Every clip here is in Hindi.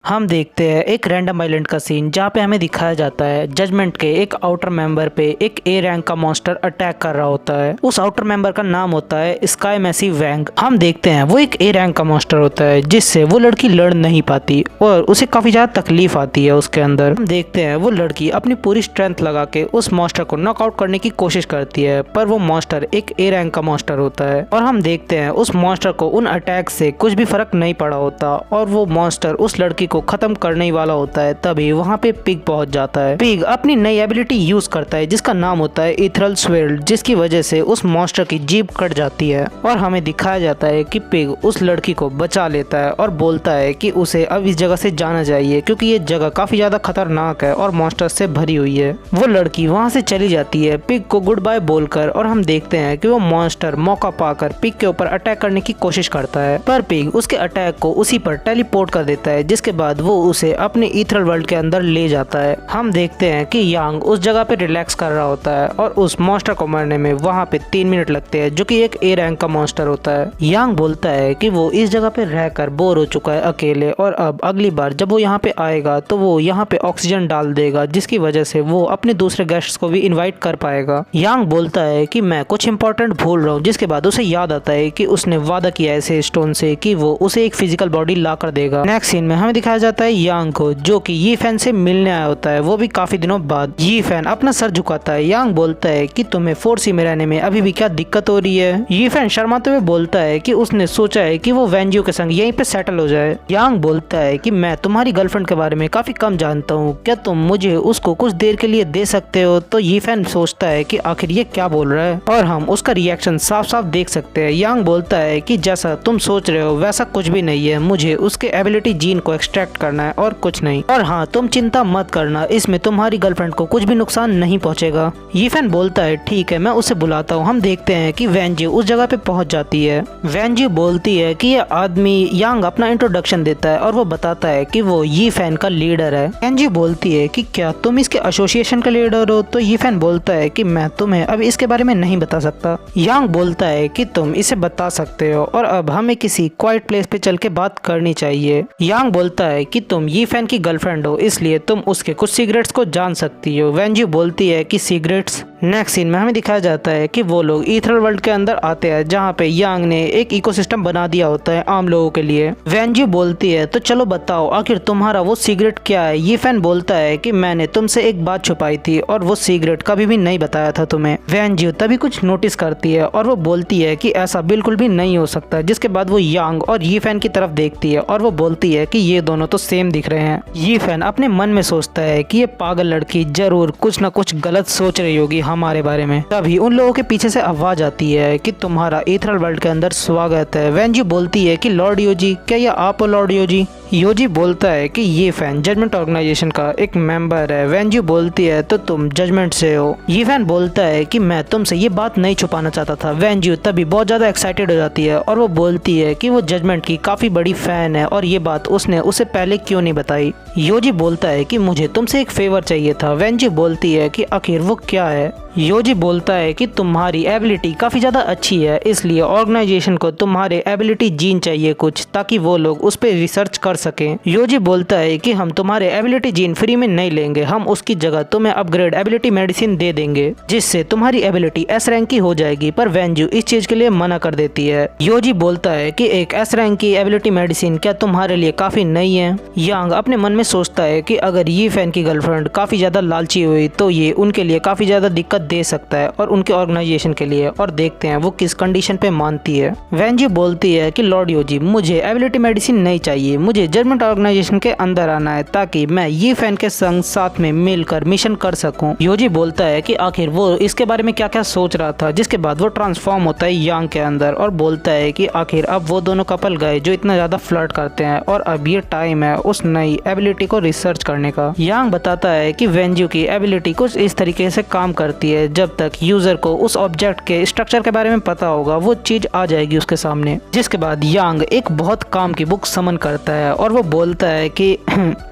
हम देखते हैं एक रैंडम आइलैंड का सीन जहाँ पे हमें दिखाया जाता है जजमेंट के एक आउटर मेंबर पे एक ए रैंक का मॉन्स्टर अटैक कर रहा होता है। उस आउटर मेंबर का नाम होता है स्काई मैसी वैंग। हम देखते हैं वो एक ए रैंक का मॉन्स्टर होता है जिससे वो लड़की लड़ नहीं पाती और उसे काफी ज्यादा तकलीफ आती है उसके अंदर। हम देखते हैं वो लड़की अपनी पूरी स्ट्रेंथ लगा के उस मॉन्स्टर को नॉकआउट करने की कोशिश करती है, पर वो मॉन्स्टर एक ए रैंक का मॉन्स्टर होता है और हम देखते हैं उस मॉन्स्टर को उन अटैक से कुछ भी फर्क नहीं पड़ा होता और वो मॉन्स्टर उस लड़की को खत्म करने ही वाला होता है। तभी वहाँ पे पिग पहुंच जाता है। पिग अपनी नई एबिलिटी यूज करता है जिसका नाम होता है इथरल स्वेल्ड, जिसकी वजह से उस मॉन्स्टर की जीभ कट जाती है और हमें दिखाया जाता है कि पिग उस लड़की को बचा लेता है और बोलता है कि उसे अब इस जगह से जाना चाहिए क्योंकि ये जगह काफी ज्यादा खतरनाक है और मॉन्स्टर से भरी हुई है। वो लड़की वहाँ से चली जाती है पिग को गुड बाय बोलकर और हम देखते हैं कि वो मॉन्स्टर मौका पाकर पिग के ऊपर अटैक करने की कोशिश करता है, पर पिग उसके अटैक को उसी पर टेलीपोर्ट कर देता है, जिसके बाद वो उसे अपने ईथरल वर्ल्ड के अंदर ले जाता है। हम देखते हैं कि यांग उस जगह पे रिलैक्स कर रहा होता है और उस मॉन्स्टर को मारने में वहाँ पे 3 मिनट लगते हैं, जो कि एक ए रैंक का मॉन्स्टर होता है। यांग बोलता है कि वो इस जगह पे रहकर बोर हो चुका है अकेले और अब अगली बार जब वो यहाँ पे आएगा तो वो यहाँ पे ऑक्सीजन डाल देगा, जिसकी वजह से वो अपने दूसरे गेस्ट्स को भी इन्वाइट कर पाएगा। यांग बोलता है कि मैं कुछ इंपॉर्टेंट भूल रहा हूँ, जिसके बाद उसे याद आता है कि उसने वादा किया है ऐसे स्टोन से कि वो उसे एक फिजिकल बॉडी ला कर देगा। नेक्स्ट सीन में हमें दिखाया जाता है यांग को जो कि ये फैन से मिलने आया होता है, वो भी काफी दिनों बाद। ये फैन अपना सर झुकाता है। यांग बोलता है कि तुम्हें 4C में रहने में अभी भी क्या दिक्कत हो रही है। ये फैन शर्माते हुए बोलता है कि उसने सोचा है कि वो वेंजियो के संग यहीं पे सेटल हो जाए। यांग बोलता है कि मैं तुम्हारी गर्लफ्रेंड के बारे में काफी कम जानता हूँ, क्या तुम मुझे उसको कुछ देर के लिए दे सकते हो। तो ये फैन सोचता है कि आखिर ये क्या बोल रहा है और हम उसका रिएक्शन साफ साफ देख सकते हैं। यांग बोलता है कि जैसा तुम सोच रहे हो वैसा कुछ भी नहीं है, मुझे उसके एबिलिटी जीन को एक्सट्रैक्ट करना है और कुछ नहीं। और हाँ, तुम चिंता मत करना, इसमें तुम्हारी गर्लफ्रेंड को कुछ भी नुकसान नहीं पहुंचेगा। ये फैन बोलता है ठीक है, मैं उसे बुलाता हूँ। हम देखते हैं कि वेंजियो उस जगह पे पहुंच जाती है। वेंजियो बोलती है कि ये आदमी यांग अपना इंट्रोडक्शन देता है और वो बताता है कि वो ये फैन का लीडर है। वेंजियो बोलती है कि क्या तुम इसके एसोसिएशन का लीडर हो। तो ये फैन बोलता है कि मैं तुम्हें अब इसके बारे में नहीं बता सकता। यांग बोलता है कि तुम इसे बता सकते हो और अब हमें किसी क्वाइट प्लेस पे चल के बात करनी चाहिए। यांग बोलता है कि तुम ये फैन की गर्लफ्रेंड हो, इसलिए तुम उसके कुछ सीक्रेट्स को जान सकती हो। वेंजियो बोलती है कि सीक्रेट्स। नेक्स्ट सीन में हमें दिखाया जाता है कि वो लोग ईथरल वर्ल्ड के अंदर आते हैं जहाँ पे यांग ने एक इकोसिस्टम बना दिया होता है आम लोगों के लिए। वेंजियो बोलती है तो चलो बताओ आखिर तुम्हारा वो सीक्रेट क्या है। ये फैन बोलता है कि मैंने तुमसे एक बात छुपाई थी और वो सीक्रेट कभी भी नहीं बताया था तुम्हें। वेंजियो तभी कुछ नोटिस करती है और वो बोलती है कि ऐसा बिल्कुल भी नहीं हो सकता, जिसके बाद वो यांग और ये फैन की तरफ देखती है और वो बोलती है कि ये दोनों तो सेम दिख रहे हैं। ये फैन अपने मन में सोचता है कि ये पागल लड़की जरूर कुछ न कुछ गलत सोच रही होगी हमारे बारे में। तभी उन लोगों के पीछे से आवाज आती है कि तुम्हारा ईथरल वर्ल्ड के अंदर स्वागत है। वेंजियो बोलती है कि लॉर्ड योजी, क्या ये आप हो लॉर्ड योजी। योजी बोलता है कि ये फैन जजमेंट ऑर्गेनाइजेशन का एक मेंबर है। वेंजियो बोलती है तो तुम जजमेंट से हो। ये फैन बोलता है कि मैं तुमसे ये बात नहीं छुपाना चाहता था। वेंजियो तभी बहुत ज्यादा एक्साइटेड हो जाती है और वो बोलती है कि वो जजमेंट की काफी बड़ी फैन है और ये बात उसने उसे पहले क्यों नहीं बताई। योजी बोलता है कि मुझे तुमसे एक फेवर चाहिए था। वेंजियो बोलती है कि आखिर वो क्या है। योजी बोलता है कि तुम्हारी एबिलिटी काफी ज्यादा अच्छी है, इसलिए ऑर्गेनाइजेशन को तुम्हारे एबिलिटी जीन चाहिए कुछ, ताकि वो लोग उस पर रिसर्च कर सकें। योजी बोलता है कि हम तुम्हारे एबिलिटी जीन फ्री में नहीं लेंगे, हम उसकी जगह तुम्हें अपग्रेड एबिलिटी मेडिसिन दे देंगे जिससे तुम्हारी एबिलिटी एस रैंक की हो जाएगी। पर वेंजियो इस चीज के लिए मना कर देती है। योजी बोलता है कि एक एस रैंक की एबिलिटी मेडिसिन क्या तुम्हारे लिए काफी नहीं है। यांग अपने मन में सोचता है कि अगर ये फैन की गर्लफ्रेंड काफी ज्यादा लालची हुई तो ये उनके लिए काफी ज्यादा दिक्कत दे सकता है और उनके ऑर्गेनाइजेशन के लिए, और देखते हैं वो किस कंडीशन पे मानती है। वेंजियो बोलती है कि लॉर्ड योजी, मुझे एबिलिटी मेडिसिन नहीं चाहिए, मुझे जजमेंट ऑर्गेनाइजेशन के अंदर आना है ताकि मैं ये फैन के संग साथ में मिलकर मिशन कर सकूं। योजी बोलता है कि आखिर वो इसके बारे में क्या क्या सोच रहा था, जिसके बाद वो ट्रांसफॉर्म होता है यांग के अंदर और बोलता है कि आखिर अब वो दोनों कपल गए जो इतना ज्यादा फ्लर्ट करते हैं और अब ये टाइम है उस नई एबिलिटी को रिसर्च करने का। यांग बताता है कि वेंजियो की एबिलिटी कुछ इस तरीके से काम करती होती है। जब तक यूजर को उस ऑब्जेक्ट के स्ट्रक्चर के बारे में पता होगा वो चीज आ जाएगी उसके सामने। जिसके बाद यांग एक बहुत काम की बुक समन करता है और वो बोलता है कि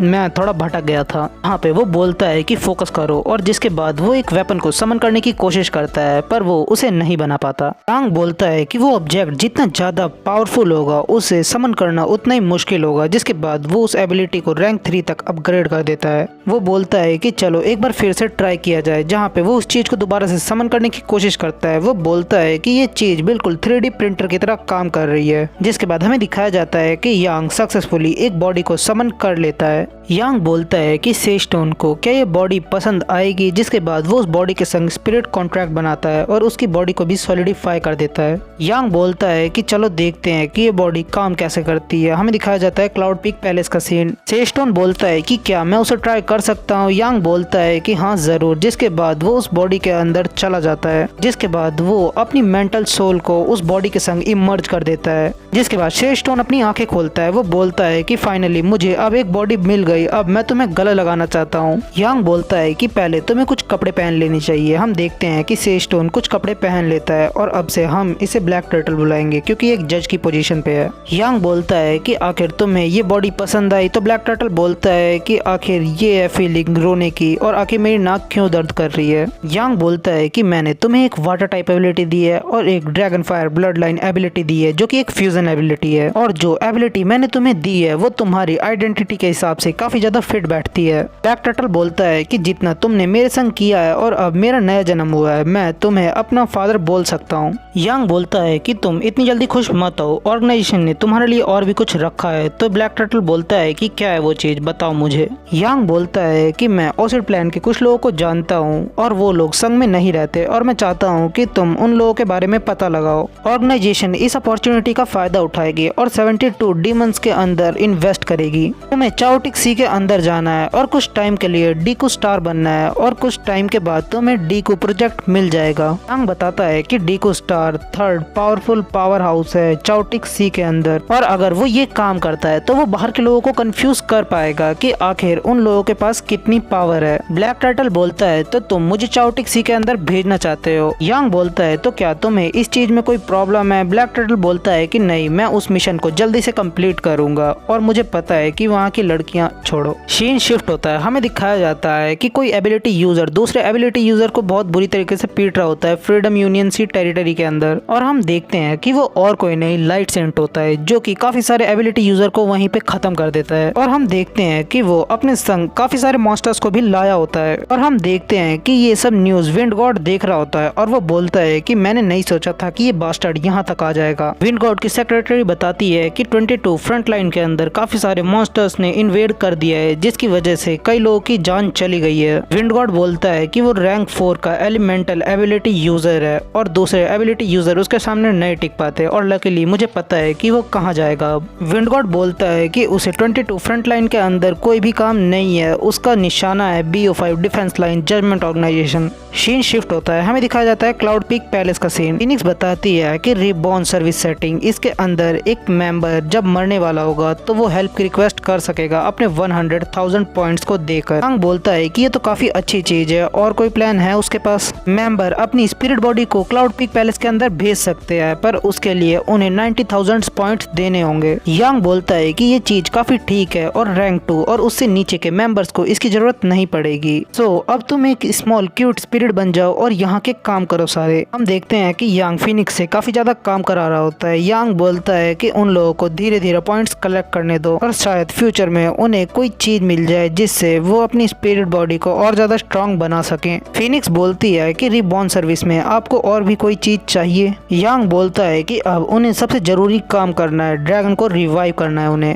मैं थोड़ा भटक गया था। वहाँ पे वो बोलता है कि फोकस करो, और जिसके बाद वो एक वेपन को समन करने की कोशिश करता है पर वो उसे नहीं बना पाता। यांग बोलता है कि वो ऑब्जेक्ट जितना ज्यादा पावरफुल होगा उसे समन करना उतना ही मुश्किल होगा। जिसके बाद वो उस एबिलिटी को रैंक 3 तक अपग्रेड कर देता है। वो बोलता है कि चलो एक बार फिर से ट्राई किया जाए, जहाँ पे वो उस चीज को दोबारा से समन करने की कोशिश करता है। वो बोलता है कि ये चीज बिल्कुल 3D प्रिंटर की तरह काम कर रही है। जिसके बाद हमें दिखाया जाता है कि यांग सक्सेसफुली एक बॉडी को समन कर लेता है। यांग बोलता है कि सेस्टोन को क्या ये बॉडी पसंद आएगी। जिसके बाद वो उस बॉडी के संग स्पिरिट कॉन्ट्रैक्ट बनाता है और उसकी बॉडी को भी सॉलिडिफाई कर देता है। यांग बोलता है कि चलो देखते हैं कि ये बॉडी काम कैसे करती है। हमें दिखाया जाता है क्लाउड पीक पैलेस का सीन। सेस्टोन बोलता है कि क्या मैं उसे ट्राई कर सकता हूँ। यांग बोलता है कि हाँ जरूर। जिसके बाद वो उस बॉडी के अंदर चला जाता है। जिसके बाद वो अपनी मेंटल सोल को उस बॉडी के संग इमर्ज कर देता है। जिसके बाद सेस्टोन अपनी आंखें खोलता है। वो बोलता है कि फाइनली मुझे अब एक बॉडी मिल गई, अब मैं तुम्हें गले लगाना चाहता हूँ। यांग बोलता है कि पहले तुम्हें कुछ कपड़े पहन लेनी चाहिए। हम देखते हैं कि सेस्टोन कुछ कपड़े पहन लेता है और अब से हम इसे ब्लैक टर्टल बुलाएंगे क्योंकि एक जज की पोजीशन पे है। यांग बोलता है कि आखिर तुम्हें ये बॉडी पसंद आई। तो ब्लैक टर्टल बोलता है कि आखिर ये है फीलिंग रोने की, और आखिर मेरी नाक क्यों दर्द कर रही है। यांग बोलता है कि मैंने तुम्हें एक वाटर टाइप एबिलिटी दी है और एक dragon fire blood line ability दी है जो कि एक फ्यूजन एबिलिटी है, और जो एबिलिटी मैंने तुम्हें दी है वो तुम्हारी आइडेंटिटी के हिसाब से काफी ज्यादा फिट बैठती है। ब्लैक टर्टल बोलता है कि जितना तुमने मेरे संग किया है और अब मेरा नया जन्म हुआ है, मैं तुम्हें अपना फादर बोल सकता हूँ। यांग बोलता है कि तुम इतनी जल्दी खुश मत हो, ऑर्गेनाइजेशन ने तुम्हारे लिए और भी कुछ रखा है। तो ब्लैक टर्टल बोलता है कि क्या है वो चीज, बताओ मुझे। यांग बोलता है कि मैं ओसिड प्लान के कुछ लोगों को जानता हूँ और वो लोग संग में नहीं रहते, और मैं चाहता हूँ कि तुम उन लोगों के बारे में पता लगाओ। ऑर्गेनाइजेशन इस अपॉर्चुनिटी का फायदा उठाएगी और 72 डीमंस के अंदर इन्वेस्ट करेगी। तुम्हें चाओटिक सी के अंदर जाना है और कुछ टाइम के लिए डीकू स्टार बनना है, और कुछ टाइम के बाद तुम्हें डीकू प्रोजेक्ट मिल जाएगा। यांग बताता है कि Deku star 3rd powerful power house है चाओटिक सी के अंदर, और अगर वो ये काम करता है तो वो बाहर के लोगों को कंफ्यूज कर पाएगा कि आखिर उन लोगों के पास कितनी पावर है। ब्लैक टर्टल बोलता है तो तुम मुझे चाओटिक सी के अंदर भेजना चाहते हो। यांग बोलता है तो क्या तुम्हें इस चीज में कोई प्रॉब्लम है। ब्लैक टर्टल बोलता है कि नहीं, मैं उस मिशन को जल्दी से कंप्लीट करूंगा और मुझे पता है कि वहाँ की लड़कियां छोड़ो। सीन शिफ्ट होता है। हमें दिखाया जाता है कि कोई एबिलिटी यूजर दूसरे एबिलिटी यूजर को बहुत बुरी तरीके से पीट रहा होता है फ्रीडम यूनियन सी टेरिटरी के अंदर, और हम देखते हैं कि वो और कोई नहीं लाइट सेंट होता है जो कि काफी सारे एबिलिटी यूजर को वहीं पे खत्म कर देता है। और हम देखते हैं कि वो अपने संग काफी सारे मॉन्स्टर्स को भी लाया होता है, और हम देखते हैं कि ये सब न्यूज विंड गॉड देख रहा होता है और वो बोलता है कि मैंने नहीं सोचा था कि ये बास्टर्ड यहाँ तक आ जाएगा। विंड गॉड की सेक्रेटरी बताती है कि 22 फ्रंट लाइन के अंदर काफी सारे मॉन्स्टर्स ने इन्वेड कर दिया है जिसकी वजह से कई लोगों की जान चली गई है। विंड गॉड बोलता है कि वो रैंक 4 का एलिमेंटल एबिलिटी यूजर है और दूसरे एबिलिटी यूजर उसके सामने नहीं टिक पाते, और लकीली मुझे पता है कि वो कहाँ जाएगा। विंड गॉड बोलता है कि उसे 22 फ्रंट लाइन के अंदर कोई भी काम नहीं है, उसका निशाना है BO5 defence line judgement organisation. Scene shift होता है। हमें दिखाया जाता है क्लाउड पीक पैलेस का सीन। फिनिक्स बताती है कि रिबॉर्न सर्विस सेटिंग इसके अंदर एक मेंबर जब मरने वाला होगा तो वो हेल्प की रिक्वेस्ट कर सकेगा अपने 100,000 पॉइंट्स को देकर। यांग बोलता है कि ये तो काफी अच्छी चीज है, और कोई प्लान है उसके पास। मेंबर अपनी स्पिरिट बॉडी को क्लाउड पीक पैलेस के अंदर भेज सकते हैं, पर उसके लिए उन्हें 90,000 पॉइंट्स देने होंगे। यांग बोलता है कि ये चीज काफी ठीक है और रैंक 2 और उससे नीचे के मेंबर्स को इसकी जरूरत नहीं पड़ेगी। सो अब तुम एक स्मॉल क्यूट स्पिरिट बन जाओ और यहाँ के काम करो सारे। हम देखते हैं कि यांग फिनिक्स से काफी ज्यादा काम करा रहा होता है। यांग बोलता है कि उन लोगों को धीरे धीरे पॉइंट्स कलेक्ट करने दो और शायद फ्यूचर में उन्हें कोई चीज मिल जाए जिससे वो अपनी स्पिरिट बॉडी को और ज्यादा स्ट्रांग बना सके। फिनिक्स बोलती है कि रिबॉर्न सर्विस में आपको और भी कोई चीज चाहिए। यांग बोलता है कि अब उन्हें सबसे जरूरी काम करना है, ड्रैगन को रिवाइव करना है उन्हें।